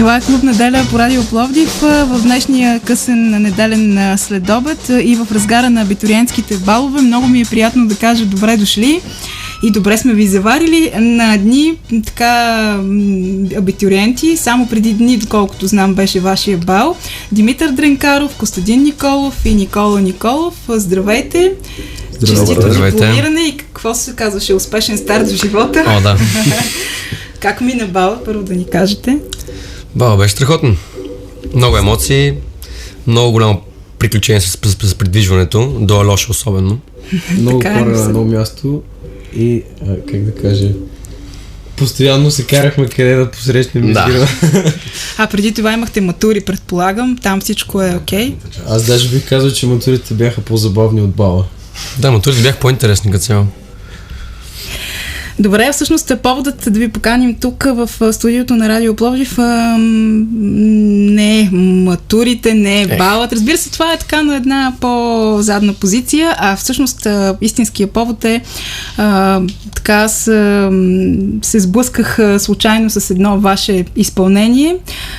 Това е Клуб Неделя по Радио Пловдив в днешния късен неделен следобед и в разгара на абитуриентските балове. Много ми е приятно да кажа добре дошли и добре сме ви заварили на дни така абитуриенти. Само преди дни, доколкото знам, беше вашия бал. Димитър Дренкаров, Костадин Николов и Никола Николов. Здравейте! Честито дипломиране и какво се казваше? Успешен старт в живота. О, да. Как мина бала? Първо да ни кажете. Бала беше страхотно. Много емоции, много голямо приключение с придвижването, до Алоша особено. Много хора на едно място и, как да кажа, постоянно се карахме къде да посрещнем. Да. А преди това имахте матури, предполагам, там всичко е окей? Аз даже бих казал, че матурите бяха по-забавни от бала. Да, матурите бяха по-интересни като цяло. Добре, всъщност поводът да ви поканим тук в студиото на Радио Пловдив не е матурите, не е балът. Разбира се, това е така на една по-задна позиция, а всъщност истинския повод е така аз се сблъсках случайно с едно ваше изпълнение,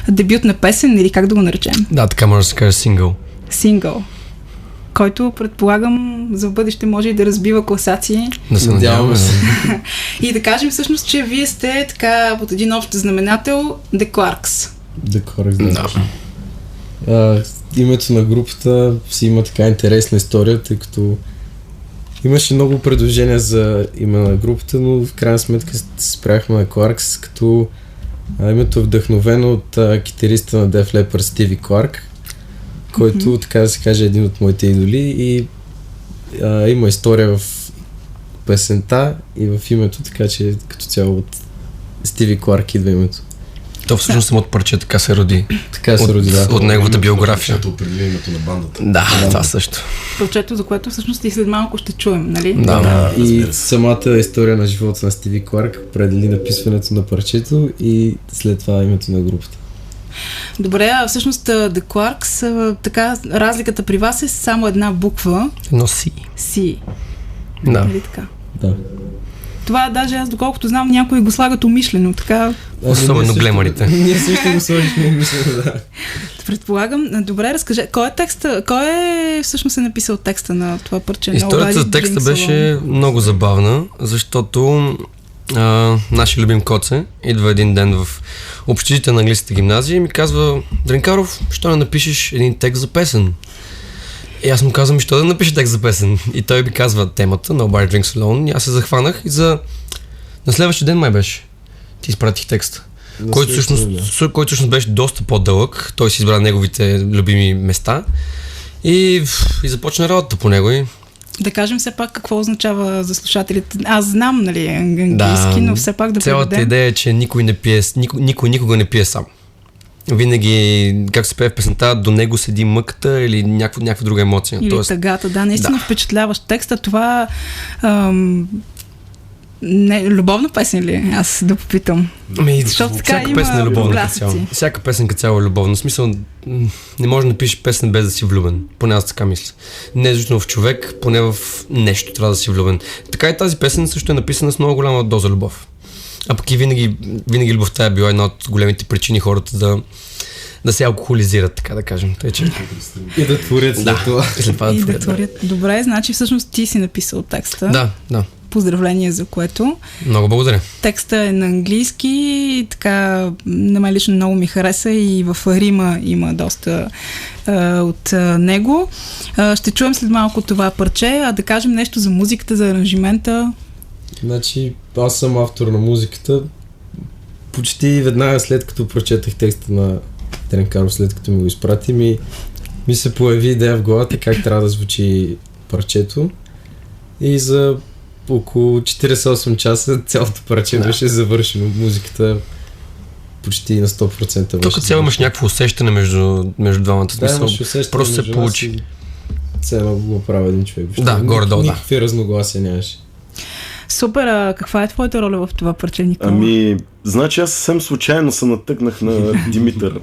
дебютна песен или как да го наречем? Да, така може да се каже сингъл. Сингъл, който предполагам за в бъдеще може и да разбива класации. Да се надяваме. И да кажем всъщност, че вие сте така под един общ знаменател The Clarks. The Clarks, да. Името на групата си има така интересна история, тъй като имаше много предложения за име на групата, но в крайна сметка спряхме на Clarks, като името е вдъхновено от китариста на Def Leppard Стиви Кларк, който, така да се каже, е един от моите идоли и има история в песента и в името, така че като цяло от Стиви Кларк идва името. То всъщност самото парче така се роди. Така се роди, да. От неговата биография. Определи името на бандата. Да, това също. Парчето, за което всъщност и след малко ще чуем, нали? Да. И самата история на живота на Стиви Кларк определи написването на парчето и след това името на групата. Добре, а всъщност The Clarks, така, разликата при вас е само една буква. Но си. Си. Да. Нали така? Да. Това даже аз, доколкото знам, някои го слагат умишлено, така. Особено глемарите. Ние също го сложихме умишлено, да. Предполагам. Добре, разкажи, кой е всъщност е написал текста на това парче? Историята за текста беше много забавна, защото нашия любим Коце идва един ден в общежитие на английската гимназия и ми казва: Дренкаров, що не напишеш един текст за песен? И аз му казвам: що да напиша текст за песен? И той ми казва темата Nobody Drinks Alone и аз се захванах и на следващия ден май беше. Ти изпратих текста, който всъщност беше доста по-дълъг. Той си избра неговите любими места и започна работа по него и да кажем все пак какво означава за слушателите. Аз знам, нали, английски, но все пак да цялата преведем. Идея е, че никой никога не пие сам. Винаги, как се пее в песента, до него седи мъката или някаква друга емоция. Или тъгата, да, наистина впечатляващ текста. Това любовна песен ли? Аз да попитам. Защото всяка песен е любовна като цяло. Всяка песен като цяло е любовна. В смисъл, не може да напишеш песен без да си влюбен. Поне аз така мисля. Не защото в човек, поне в нещо трябва да си влюбен. Така и тази песен също е написана с много голяма доза любов. А пък и винаги любовта е била една от големите причини хората да се алкохолизират, така да кажем. И да творят след това. И да творят. Добре, значи всъщност ти си написал текста. Да. Поздравление за което. Много благодаря. Текста е на английски, така на мен лично много ми хареса и в Рима има доста от него. Ще чуем след малко това парче, а да кажем нещо за музиката, за аранжимента. Значи, аз съм автор на музиката. Почти веднага след като прочетах текста на Дренкаров, след като ми го изпрати, ми се появи идея в главата как трябва да звучи парчето. И за около 48 часа цялото парче беше завършено. Музиката почти на 100% беше. Тук цяло имаш някакво усещане между двамата. Да, имаш усещане. Просто се получи. Цяло го прави един човек. Да, горе-долу, да. Никакви разногласия нямаше. Супер, а каква е твоята роля в това парче, Никола? Значи аз съвсем случайно се натъкнах на Димитър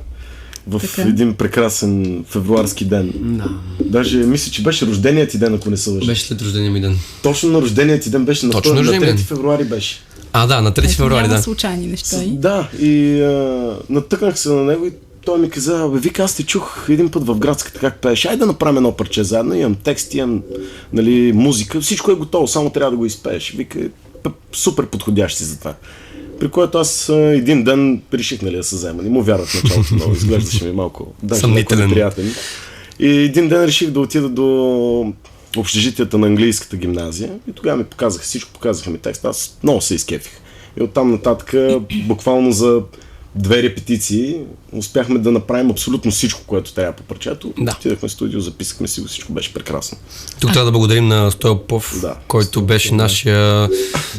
в Така. един прекрасен февруарски ден. Да. Даже мисля, че беше рожденият ти ден, ако не се лъжа. Беше след рождения ми ден. Точно на рожденият ти ден беше на, Точно на рождения 3 ден. февруари беше. Да, на 3 февруари, Няма да. случайни неща. Да, и натъкнах се на него и той ми каза, вика, аз те чух един път в градската как пееш, айде да направим едно парче заедно, имам текст, имам нали, музика, всичко е готово, само трябва да го изпееш. Вика, супер подходящ си за това. При което аз един ден реших нали, да се взема. Не му вярвах в началото много, изглеждаше ми малко съмнителен. неприятен. И един ден реших да отида до общежитията на английската гимназия и тогава ми показаха всичко, показаха ми текст. Аз много се изкефих. И оттам нататък, буквално за 2 репетиции, успяхме да направим абсолютно всичко, което трябва по парчето. Да. Отидахме в студио, записахме си го, всичко беше прекрасно. Тук трябва да благодарим на Стоян Попов, Да. който беше нашия...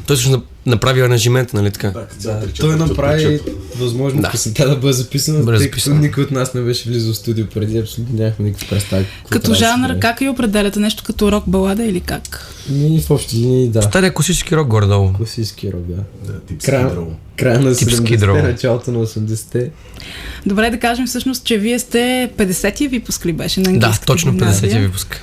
Той също направи аранжимента, нали така? Той направи възможно Да. песента да бъде записана, Бъде тъй записана. като никой от нас не беше влизал в студио преди, абсолютно нямахме никаква представа. какво Като трябва да се жанр, прави. как я определяте? Нещо като рок балада или как? Ми в общи линии, да. Стария класически рок горе-долу. Класически рок, да. Да, тип Края на Тип 70-те, Skid Row. началото на 80-те. Добре да кажем всъщност, че вие сте 50-я випуск ли беше на Да, английската точно гимназия? 50-ти випуск.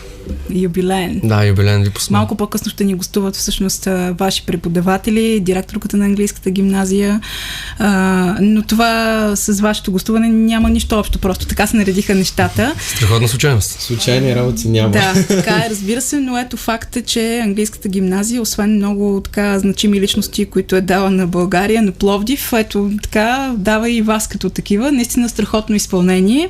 Юбилеен. Да, юбилеен випуск. Малко по-късно ще ни гостуват всъщност ваши преподаватели, директорката на английската гимназия, но това с вашето гостуване няма нищо общо, просто така се наредиха нещата. Страхотна случайност. Случайни работи няма. Да, така е, разбира се, но ето факт е, че английската гимназия, освен много така значими личности, които е дала на България, на Пловдив, ето така дава и вас като такива. Наистина страхотно изпълнение.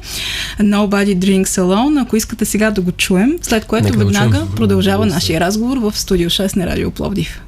Nobody Drinks Alone. Ако искате сега да го чуем, след което Нека да го веднага чуем. продължава нашия разговор в Студио 6 на Радио Пловдив.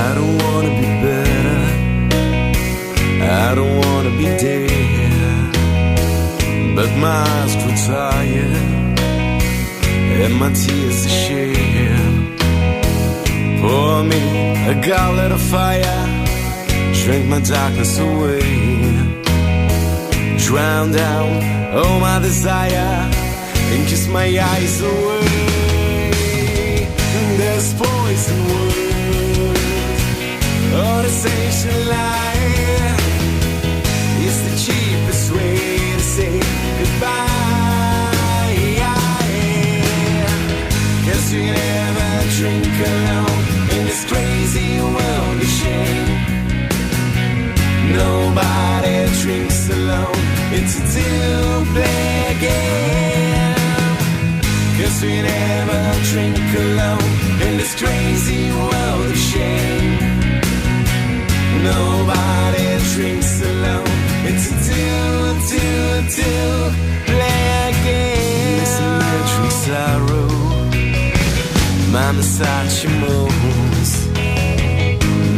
I don't wanna be better. I don't wanna be dead. But my eyes grow tired and my tears are shed. Pour me a goblet of fire, drink my darkness away. Drown down all my desire and kiss my eyes away. There's poison words, all the station lie. It's the cheapest way to say goodbye. 'Cause you never drink alone in this crazy world of shame. Nobody drinks alone, it's a two-player game. 'Cause we never drink alone in this crazy world of shame. Nobody drinks alone, it's a two-player game. This electric sorrow, my Versace moves,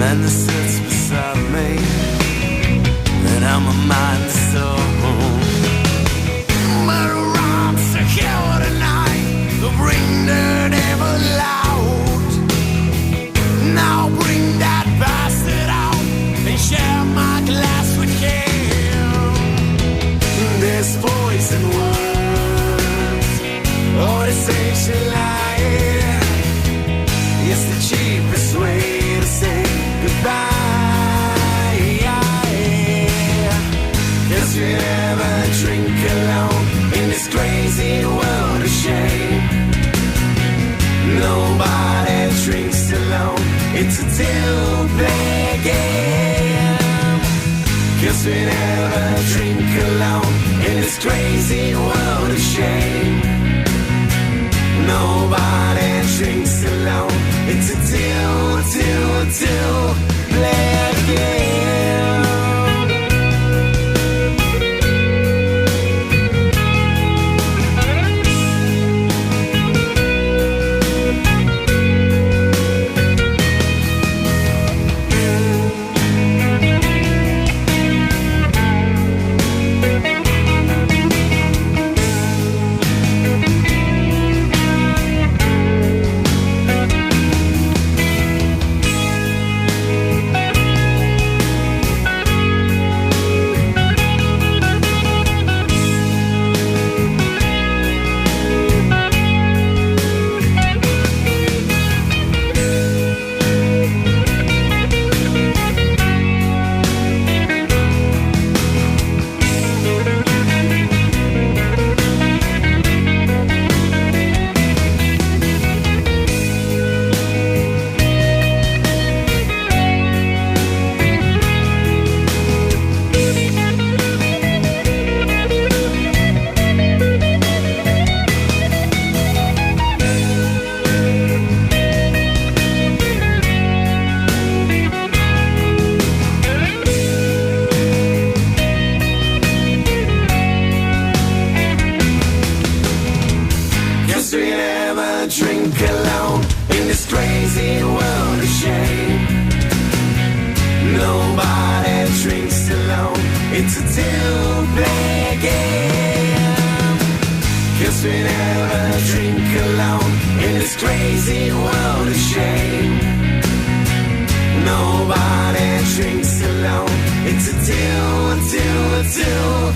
man that sits beside me, and I'm a mind soul. My arms are held tonight, bring the devil out. Now bring that bastard out and share my glass with him. There's poison words, or the station lie. It's the cheapest way to say goodbye. 'Cause you never drink alone in this crazy world of shame. Nobody drinks alone, it's a two-player game. 'Cause we never drink alone in this crazy world of shame. Nobody drinks alone, it's a two-player game. alone in this crazy world of shame. Nobody drinks alone. It's a till